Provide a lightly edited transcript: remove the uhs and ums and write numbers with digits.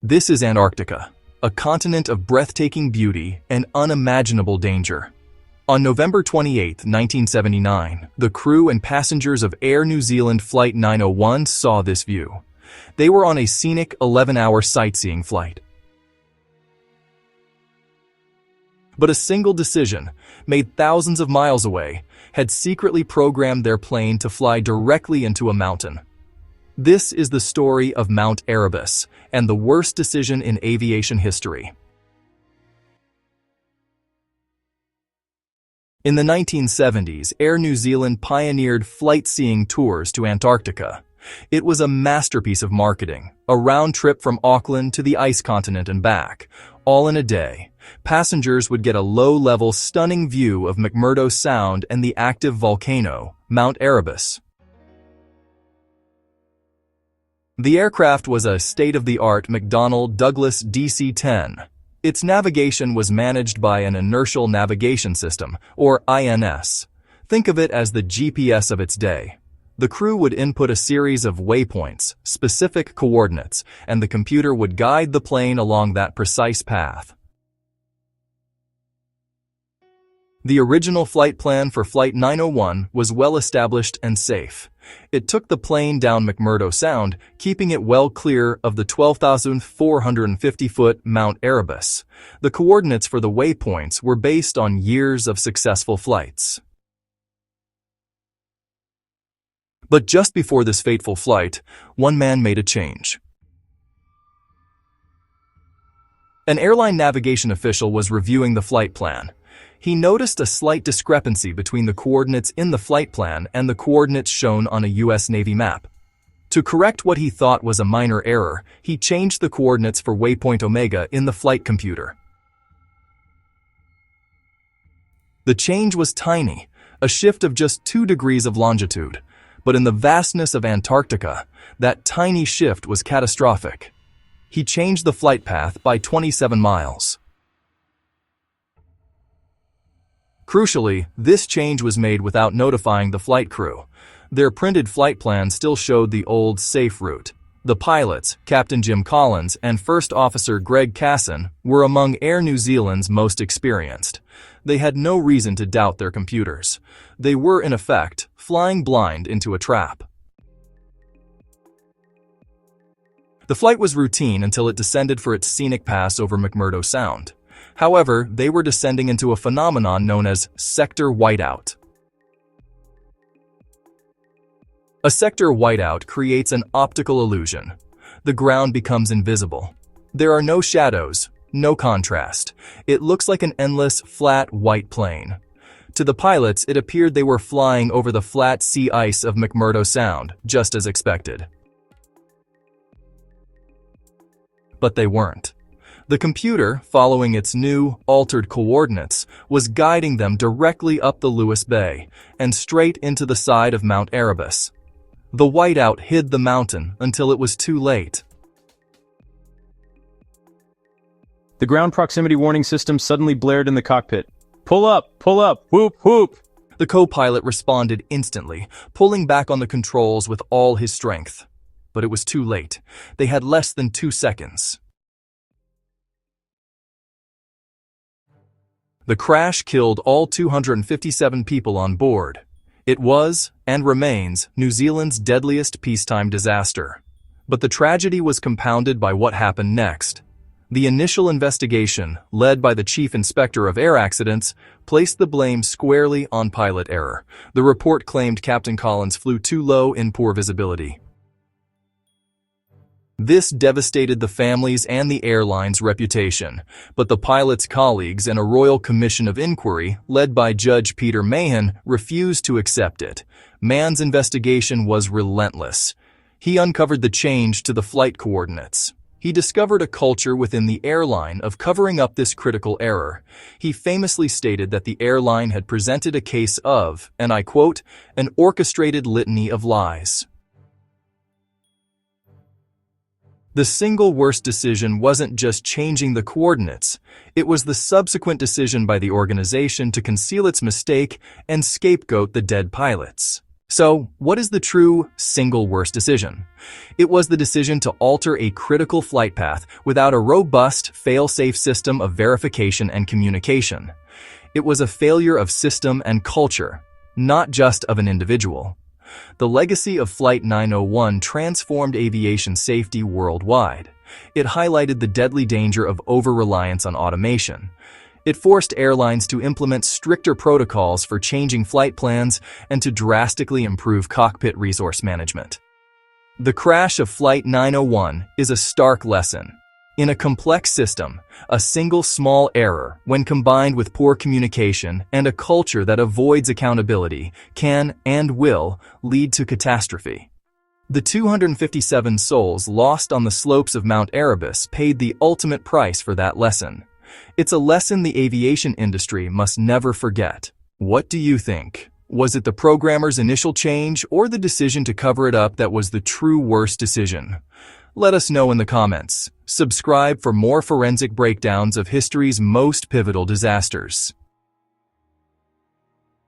This is Antarctica, a continent of breathtaking beauty and unimaginable danger. On November 28, 1979, the crew and passengers of Air New Zealand Flight 901 saw this view. They were on a scenic 11-hour sightseeing flight. But a single decision, made thousands of miles away, had secretly programmed their plane to fly directly into a mountain. This is the story of Mount Erebus and the worst decision in aviation history. In the 1970s, Air New Zealand pioneered flight-seeing tours to Antarctica. It was a masterpiece of marketing, a round trip from Auckland to the ice continent and back, all in a day. Passengers would get a low-level, stunning view of McMurdo Sound and the active volcano, Mount Erebus. The aircraft was a state-of-the-art McDonnell Douglas DC-10. Its navigation was managed by an inertial navigation system, or INS. Think of it as the GPS of its day. The crew would input a series of waypoints, specific coordinates, and the computer would guide the plane along that precise path. The original flight plan for Flight 901 was well established and safe. It took the plane down McMurdo Sound, keeping it well clear of the 12,450-foot Mount Erebus. The coordinates for the waypoints were based on years of successful flights. But just before this fateful flight, one man made a change. An airline navigation official was reviewing the flight plan. He noticed a slight discrepancy between the coordinates in the flight plan and the coordinates shown on a U.S. Navy map. To correct what he thought was a minor error, he changed the coordinates for waypoint Omega in the flight computer. The change was tiny, a shift of just 2 degrees of longitude. But in the vastness of Antarctica, that tiny shift was catastrophic. He changed the flight path by 27 miles. Crucially, this change was made without notifying the flight crew. Their printed flight plan still showed the old, safe route. The pilots, Captain Jim Collins and First Officer Greg Casson, were among Air New Zealand's most experienced. They had no reason to doubt their computers. They were, in effect, flying blind into a trap. The flight was routine until it descended for its scenic pass over McMurdo Sound. However, they were descending into a phenomenon known as sector whiteout. A sector whiteout creates an optical illusion. The ground becomes invisible. There are no shadows, no contrast. It looks like an endless, flat, white plain. To the pilots, it appeared they were flying over the flat sea ice of McMurdo Sound, just as expected. But they weren't. The computer, following its new, altered coordinates, was guiding them directly up the Lewis Bay and straight into the side of Mount Erebus. The whiteout hid the mountain until it was too late. The ground proximity warning system suddenly blared in the cockpit. Pull up, whoop, whoop. The co-pilot responded instantly, pulling back on the controls with all his strength. But it was too late. They had less than 2 seconds. The crash killed all 257 people on board. It was, and remains, New Zealand's deadliest peacetime disaster. But the tragedy was compounded by what happened next. The initial investigation, led by the Chief Inspector of Air Accidents, placed the blame squarely on pilot error. The report claimed Captain Collins flew too low in poor visibility. This devastated the family's and the airline's reputation, but the pilot's colleagues and a Royal Commission of Inquiry, led by Judge Peter Mahon, refused to accept it. Mahon's investigation was relentless. He uncovered the change to the flight coordinates. He discovered a culture within the airline of covering up this critical error. He famously stated that the airline had presented a case of, and I quote, an orchestrated litany of lies. The single worst decision wasn't just changing the coordinates, it was the subsequent decision by the organization to conceal its mistake and scapegoat the dead pilots. So, what is the true single worst decision? It was the decision to alter a critical flight path without a robust, fail-safe system of verification and communication. It was a failure of system and culture, not just of an individual. The legacy of Flight 901 transformed aviation safety worldwide. It highlighted the deadly danger of over-reliance on automation. It forced airlines to implement stricter protocols for changing flight plans and to drastically improve cockpit resource management. The crash of Flight 901 is a stark lesson. In a complex system, a single small error, when combined with poor communication and a culture that avoids accountability, can and will lead to catastrophe. The 257 souls lost on the slopes of Mount Erebus paid the ultimate price for that lesson. It's a lesson the aviation industry must never forget. What do you think? Was it the programmer's initial change or the decision to cover it up that was the true worst decision? Let us know in the comments. Subscribe for more forensic breakdowns of history's most pivotal disasters.